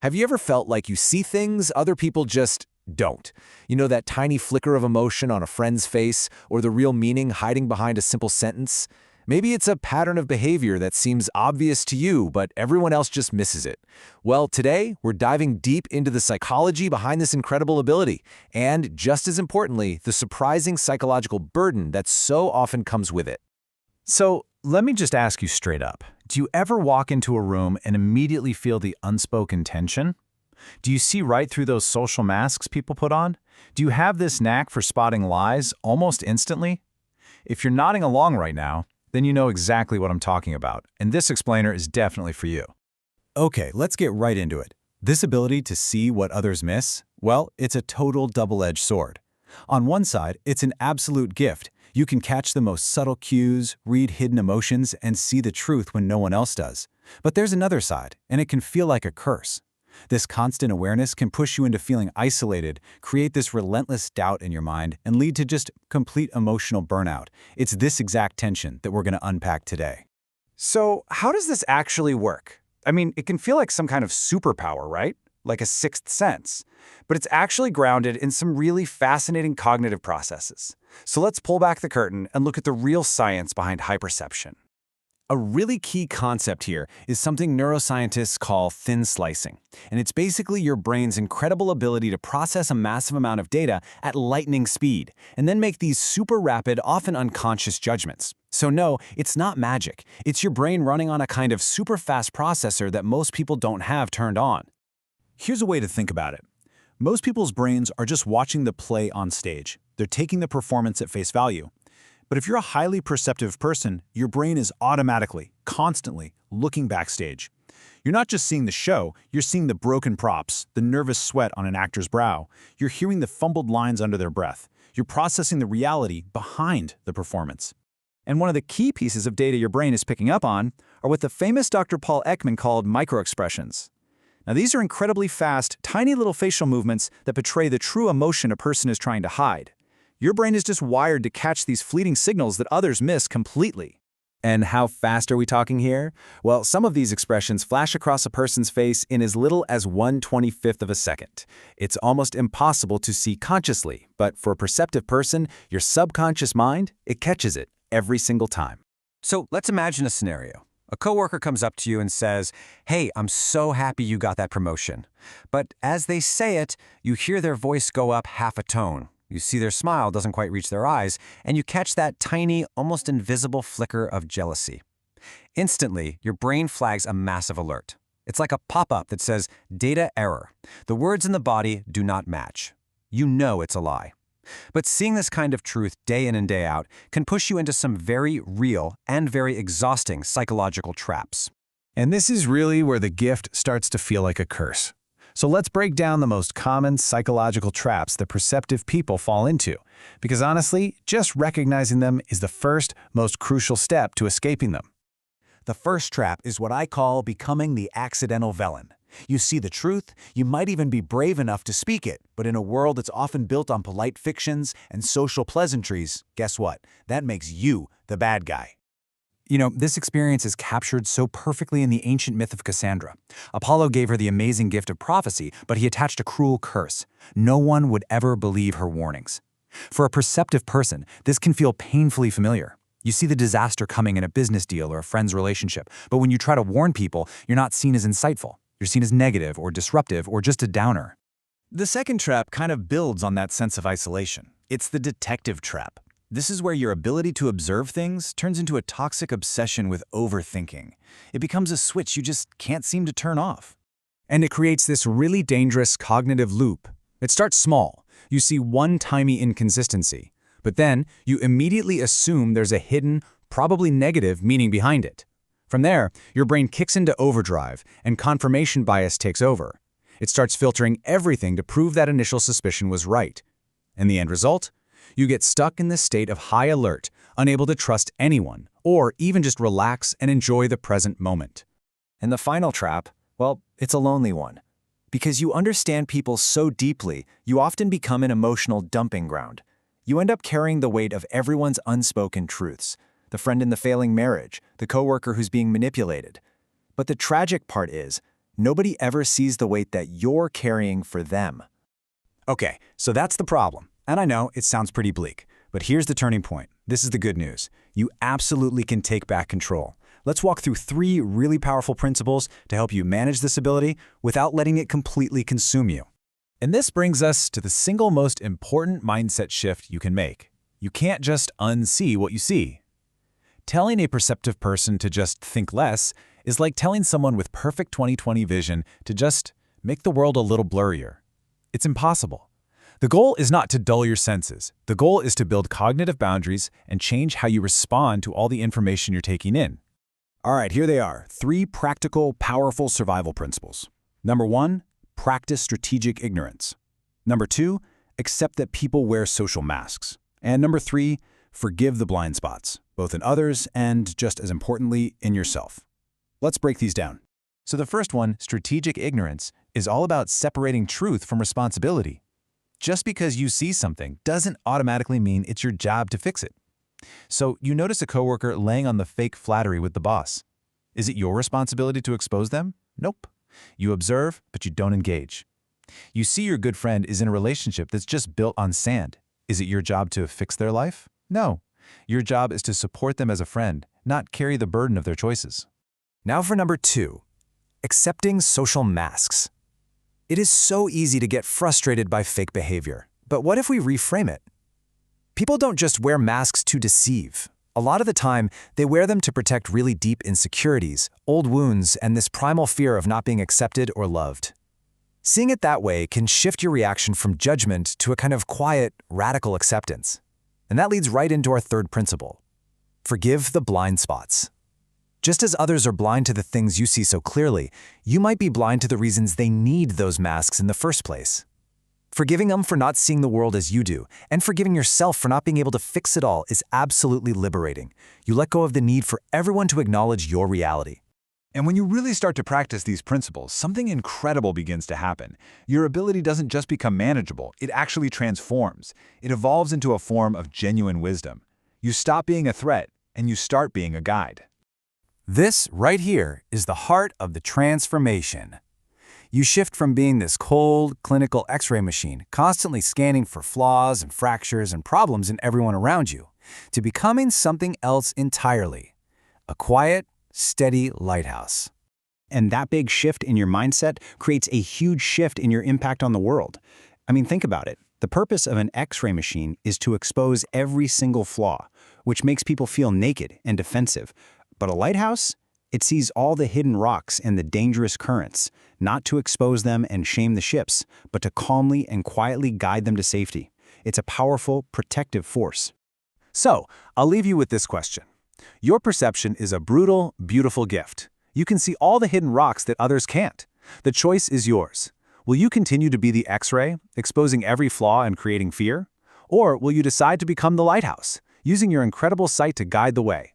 Have you ever felt like you see things other people just don't? You know, that tiny flicker of emotion on a friend's face, or the real meaning hiding behind a simple sentence? Maybe it's a pattern of behavior that seems obvious to you, but everyone else just misses it. Well, today, we're diving deep into the psychology behind this incredible ability, and just as importantly, the surprising psychological burden that so often comes with it. So, let me just ask you straight up. Do you ever walk into a room and immediately feel the unspoken tension? Do you see right through those social masks people put on? Do you have this knack for spotting lies almost instantly? If you're nodding along right now, then you know exactly what I'm talking about, and this explainer is definitely for you. Okay, let's get right into it. This ability to see what others miss, well, it's a total double-edged sword. On one side, it's an absolute gift. You can catch the most subtle cues, read hidden emotions, and see the truth when no one else does. But there's another side, and it can feel like a curse. This constant awareness can push you into feeling isolated, create this relentless doubt in your mind, and lead to just complete emotional burnout. It's this exact tension that we're going to unpack today. So, how does this actually work? I mean, it can feel like some kind of superpower, right? Like a sixth sense. But it's actually grounded in some really fascinating cognitive processes. So let's pull back the curtain and look at the real science behind hyperception. A really key concept here is something neuroscientists call thin slicing. And it's basically your brain's incredible ability to process a massive amount of data at lightning speed, and then make these super rapid, often unconscious judgments. So no, it's not magic. It's your brain running on a kind of super fast processor that most people don't have turned on. Here's a way to think about it. Most people's brains are just watching the play on stage. They're taking the performance at face value. But if you're a highly perceptive person, your brain is automatically, constantly looking backstage. You're not just seeing the show, you're seeing the broken props, the nervous sweat on an actor's brow. You're hearing the fumbled lines under their breath. You're processing the reality behind the performance. And one of the key pieces of data your brain is picking up on are what the famous Dr. Paul Ekman called microexpressions. Now, these are incredibly fast, tiny little facial movements that betray the true emotion a person is trying to hide. Your brain is just wired to catch these fleeting signals that others miss completely. And how fast are we talking here? Well, some of these expressions flash across a person's face in as little as 1/25th of a second. It's almost impossible to see consciously, but for a perceptive person, your subconscious mind, it catches it every single time. So let's imagine a scenario. A coworker comes up to you and says, "Hey, I'm so happy you got that promotion." But as they say it, you hear their voice go up half a tone. You see their smile doesn't quite reach their eyes, and you catch that tiny, almost invisible flicker of jealousy. Instantly, your brain flags a massive alert. It's like a pop-up that says, "Data error. The words in the body do not match." You know it's a lie. But seeing this kind of truth day in and day out can push you into some very real and very exhausting psychological traps. And this is really where the gift starts to feel like a curse. So let's break down the most common psychological traps that perceptive people fall into, because honestly, just recognizing them is the first, most crucial step to escaping them. The first trap is what I call becoming the accidental villain. You see the truth, you might even be brave enough to speak it, but in a world that's often built on polite fictions and social pleasantries, guess what? That makes you the bad guy. You know, this experience is captured so perfectly in the ancient myth of Cassandra. Apollo gave her the amazing gift of prophecy, but he attached a cruel curse. No one would ever believe her warnings. For a perceptive person, this can feel painfully familiar. You see the disaster coming in a business deal or a friend's relationship, but when you try to warn people, you're not seen as insightful. You're seen as negative or disruptive or just a downer. The second trap kind of builds on that sense of isolation. It's the detective trap. This is where your ability to observe things turns into a toxic obsession with overthinking. It becomes a switch you just can't seem to turn off. And it creates this really dangerous cognitive loop. It starts small. You see one tiny inconsistency, but then you immediately assume there's a hidden, probably negative meaning behind it. From there, your brain kicks into overdrive and confirmation bias takes over. It starts filtering everything to prove that initial suspicion was right. And the end result? You get stuck in this state of high alert, unable to trust anyone, or even just relax and enjoy the present moment. And the final trap, well, it's a lonely one. Because you understand people so deeply, you often become an emotional dumping ground. You end up carrying the weight of everyone's unspoken truths. The friend in the failing marriage, the coworker who's being manipulated. But the tragic part is, Nobody ever sees the weight that you're carrying for them. Okay, so that's the problem. And I know it sounds pretty bleak, but here's the turning point. This is the good news. You absolutely can take back control. Let's walk through 3 really powerful principles to help you manage this ability without letting it completely consume you. And this brings us to the single most important mindset shift you can make. You can't just unsee what you see. Telling a perceptive person to just think less is like telling someone with perfect 20/20 vision to just make the world a little blurrier. It's impossible. The goal is not to dull your senses. The goal is to build cognitive boundaries and change how you respond to all the information you're taking in. All right, here they are. 3 practical, powerful survival principles. Number 1, practice strategic ignorance. Number 2, accept that people wear social masks. And number 3, forgive the blind spots, both in others and, just as importantly, in yourself. Let's break these down. So the first one, strategic ignorance, is all about separating truth from responsibility. Just because you see something doesn't automatically mean it's your job to fix it. So you notice a coworker laying on the fake flattery with the boss. Is it your responsibility to expose them? Nope. You observe, but you don't engage. You see your good friend is in a relationship that's just built on sand. Is it your job to fix their life? No. Your job is to support them as a friend, not carry the burden of their choices. Now for number 2, accepting social masks. It is so easy to get frustrated by fake behavior, but what if we reframe it? People don't just wear masks to deceive. A lot of the time, they wear them to protect really deep insecurities, old wounds, and this primal fear of not being accepted or loved. Seeing it that way can shift your reaction from judgment to a kind of quiet, radical acceptance. And that leads right into our 3rd principle. Forgive the blind spots. Just as others are blind to the things you see so clearly, you might be blind to the reasons they need those masks in the first place. Forgiving them for not seeing the world as you do, and forgiving yourself for not being able to fix it all is absolutely liberating. You let go of the need for everyone to acknowledge your reality. And when you really start to practice these principles, something incredible begins to happen. Your ability doesn't just become manageable, it actually transforms. It evolves into a form of genuine wisdom. You stop being a threat, and you start being a guide. This, right here, is the heart of the transformation. You shift from being this cold, clinical X-ray machine, constantly scanning for flaws and fractures and problems in everyone around you, to becoming something else entirely. A quiet, steady lighthouse. And that big shift in your mindset creates a huge shift in your impact on the world. I mean, think about it. The purpose of an X-ray machine is to expose every single flaw, which makes people feel naked and defensive. But a lighthouse? It sees all the hidden rocks and the dangerous currents, not to expose them and shame the ships, but to calmly and quietly guide them to safety. It's a powerful, protective force. So, I'll leave you with this question. Your perception is a brutal, beautiful gift. You can see all the hidden rocks that others can't. The choice is yours. Will you continue to be the X-ray, exposing every flaw and creating fear? Or will you decide to become the lighthouse, using your incredible sight to guide the way?